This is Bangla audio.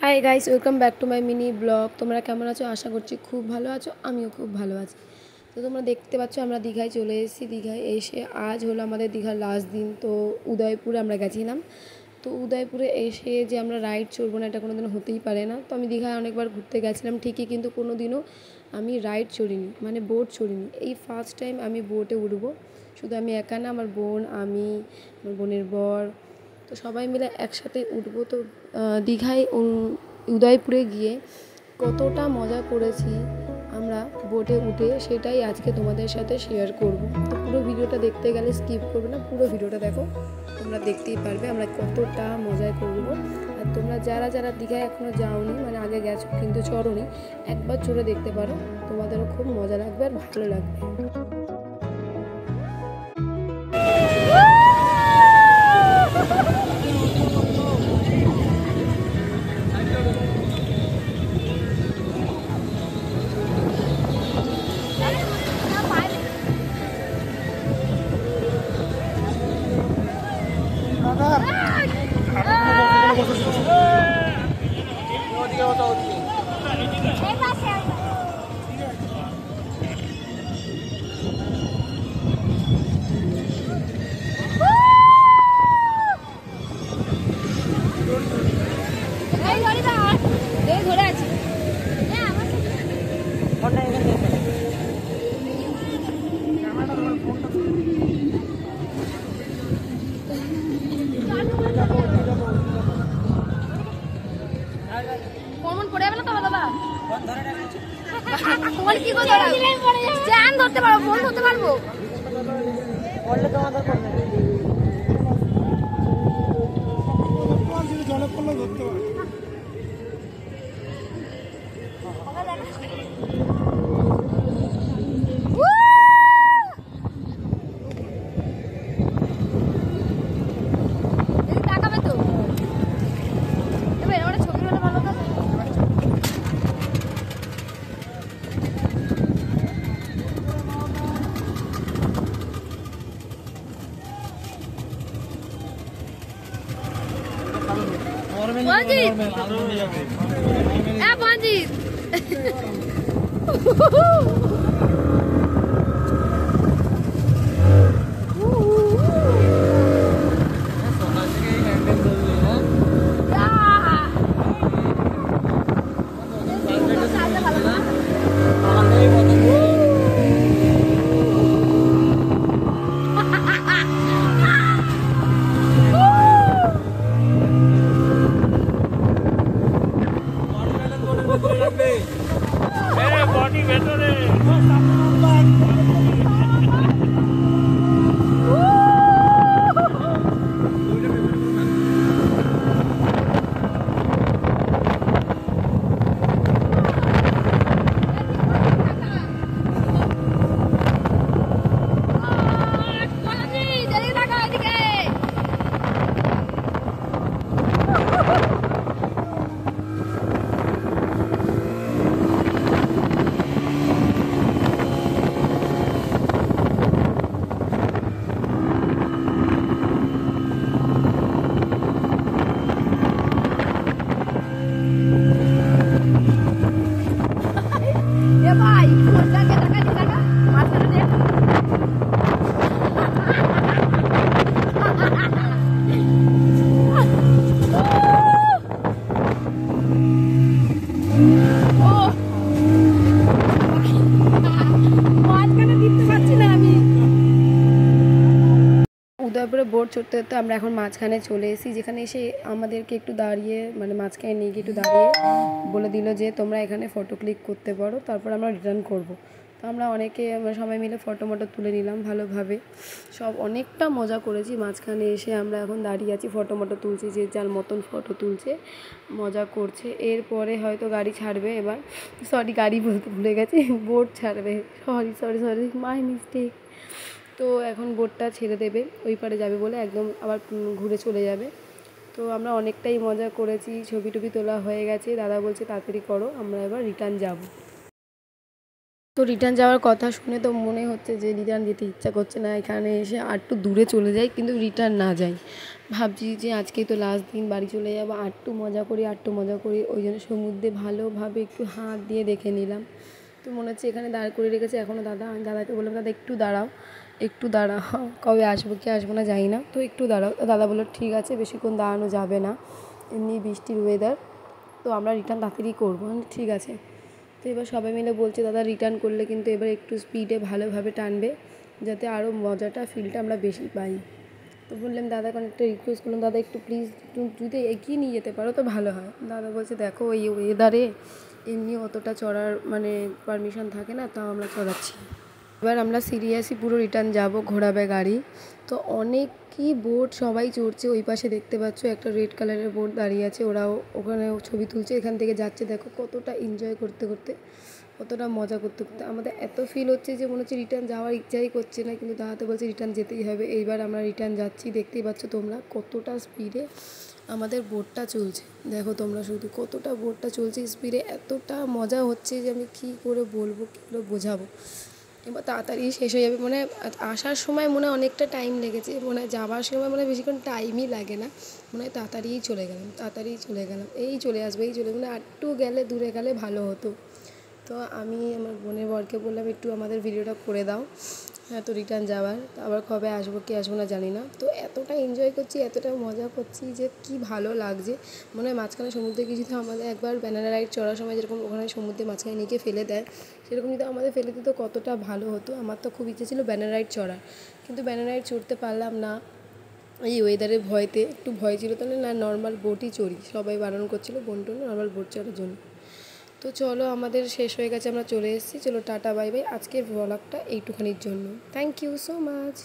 Hi guys, welcome back to my mini blog. তোমরা কেমন আছো? আশা করছি খুব ভালো আছো। আমিও খুব ভালো আছি। তো তোমরা দেখতে পাচ্ছ আমরা দীঘায় চলে এসেছি। দীঘায় এসে আজ হলো আমাদের দীঘার লাস্ট দিন। তো উদয়পুরে আমরা গেছিলাম। তো উদয়পুরে এসে যে আমরা রাইড চড়বো না, এটা কোনো দিনও হতেই পারে না। তো আমি দীঘায় অনেকবার ঘুরতে গেছিলাম ঠিকই, কিন্তু কোনো দিনও আমি রাইড চড়িনি, মানে বোট চড়িনি। এই ফার্স্ট টাইম আমি বোটে উঠবো। শুধু আমি একা না, আমার বোন, আমি, আমার বোনের বর, তো সবাই মিলে একসাথে উঠবো। তো দীঘায় উদয়পুরে গিয়ে কতটা মজা করেছি আমরা বোটে উঠে, সেটাই আজকে তোমাদের সাথে শেয়ার করব। তো পুরো ভিডিওটা দেখতে গেলে স্কিপ করবে না, পুরো ভিডিওটা দেখো, তোমরা দেখতেই পারবে আমরা কতটা মজা করব। আর তোমরা যারা যারা দীঘায় এখনও যাওনি, মানে আগে গেছো কিন্তু চড়োনি, একবার চড়ে দেখতে পারো, তোমাদেরও খুব মজা লাগবে আর ভালো লাগবে। ধরতে পারবো, ফোন ধরতে পারবো। জলে পড়লে ধরতে পারবো। উদয়পুরে বোট চড়তে চড়তে আমরা এখন মাঝখানে চলে এসেছি, যেখানে এসে আমাদেরকে একটু দাঁড়িয়ে, মানে মাঝখানে নিয়ে গিয়ে একটু দাঁড়িয়ে বলে দিল যে তোমরা এখানে ফটো ক্লিক করতে পারো, তারপর আমরা রিটার্ন করব। তো আমরা অনেকে, আমরা সবাই মিলে ফটো তুলে নিলাম ভালোভাবে, সব অনেকটা মজা করেছি। মাঝখানে এসে আমরা এখন দাঁড়িয়ে আছি, ফটো তুলছি, যে যার মতন ফটো তুলছে, মজা করছে। এরপরে হয়তো গাড়ি ছাড়বে এবার, সরি গাড়ি বলতে ভুলে গেছি, বোট ছাড়বে, sorry sorry sorry my mistake. তো এখন বোটটা ছেড়ে দেবে, ওই পারে যাবে বলে, একদম আবার ঘুরে চলে যাবে। তো আমরা অনেকটাই মজা করেছি, ছবি টবি তোলা হয়ে গেছে। দাদা বলছে তাড়াতাড়ি করো, আমরা এবার রিটার্ন যাব। তো রিটার্ন যাওয়ার কথা শুনে তো মনে হচ্ছে যে রিটার্ন যেতে ইচ্ছা করছে না, এখানে এসে আর একটু দূরে চলে যাই, কিন্তু রিটার্ন না যাই। ভাবছি যে আজকেই তো লাস্ট দিন, বাড়ি চলে যাবো, আর একটু মজা করি, আর একটু মজা করি। ওই জন্য সমুদ্রে ভালোভাবে একটু হাত দিয়ে দেখে নিলাম। তো মনে হচ্ছে এখানে দাঁড় করে রেখেছে এখনও দাদা। আমি দাদাকে বললাম, দাদা একটু দাঁড়াও, একটু দাঁড়াও, কবে আসবো কি আসবো না জানি না, তো একটু দাঁড়াও। দাদা বললো ঠিক আছে, বেশিক্ষণ দাঁড়ানো যাবে না, এমনি বৃষ্টির ওয়েদার, তো আমরা রিটার্ন তাড়াতাড়ি করবো। ঠিক আছে। তো এবার সবাই মিলে বলছে দাদা রিটার্ন করলে কিন্তু এবার একটু স্পিডে ভালোভাবে টানবে, যাতে আরও মজাটা ফিলটা আমরা বেশি পাই। তো বললাম দাদাকে অনেকটা রিকোয়েস্ট করলাম, দাদা একটু প্লিজ যদি এগিয়ে নিয়ে যেতে পারো তো ভালো হয়। দাদা বলছে দেখো এই ওয়েদারে এমনি অতটা চড়ার মানে পারমিশন থাকে না, তাও আমরা চড়াচ্ছি। এবার আমরা সিরিয়াসলি পুরো রিটার্ন যাব, ঘোরাবে গাড়ি। তো অনেকই বোট সবাই চড়ছে, ওই পাশে দেখতে পাচ্ছ একটা রেড কালারের বোট দাঁড়িয়ে আছে, ওরাও ওখানে ছবি তুলছে, এখান থেকে যাচ্ছে। দেখো কতটা এনজয় করতে করতে, কতটা মজা করতে করতে আমাদের এত ফিল হচ্ছে যে মনে হচ্ছে রিটার্ন যাওয়ার ইচ্ছাই করছে না, কিন্তু দাদাতে বলছে রিটার্ন যেতেই হবে। এইবার আমরা রিটার্ন যাচ্ছি, দেখতেই পাচ্ছ তোমরা কতটা স্পিডে আমাদের বোটটা চলছে। দেখো তোমরা শুধু কতটা বোটটা চলছে স্পিডে, এতটা মজা হচ্ছে যে আমি কী করে বলবো, কী করে বোঝাবো। এবার তাড়াতাড়ি শেষ হয়ে যাবে, মানে আসার সময় মনে হয় অনেকটা টাইম লেগেছে, মনে হয় যাওয়ার সময় মনে হয় বেশিক্ষণ টাইমই লাগে না, মনে হয় তাড়াতাড়িই চলে গেলাম, এই চলে আসবে, এই চলে মানে আরটু গেলে দূরে গেলে ভালো হতো। তো আমি আমার বোনের বরকে বললাম একটু আমাদের ভিডিওটা করে দাও, হ্যাঁ তো রিটার্ন যাওয়ার, তো আবার কবে আসবো কি আসবো না জানি না। তো এতটা এনজয় করছি, এতটা মজা করছি যে কি ভালো লাগছে। মনে হয় মাঝখানে সমুদ্রে কিছুতে আমাদের একবার ব্যানানা রাইড চড়ার সময় যেরকম ওখানে সমুদ্রে মাঝখানে নিয়ে ফেলে দেয়, সেরকম যদি আমাদের ফেলে দিত কতটা ভালো হতো। আমার তো খুব ইচ্ছে ছিল ব্যানানা রাইড চড়ার, কিন্তু ব্যানানা রাইড চড়তে পারলাম না এই ওয়েদারের ভয়তে, একটু ভয় ছিল, তাহলে না নর্মাল বোটই চড়ি, সবাই বারণ করছিলো বোন নর্মাল বোট চড়ার জন্য। তো চলো আমাদের শেষ হয়ে গেছে, আমরা চলে এসেছি, চলো টাটা বাই বাই। আজকের ব্লগটা এইটুখানির জন্য। Thank you so much.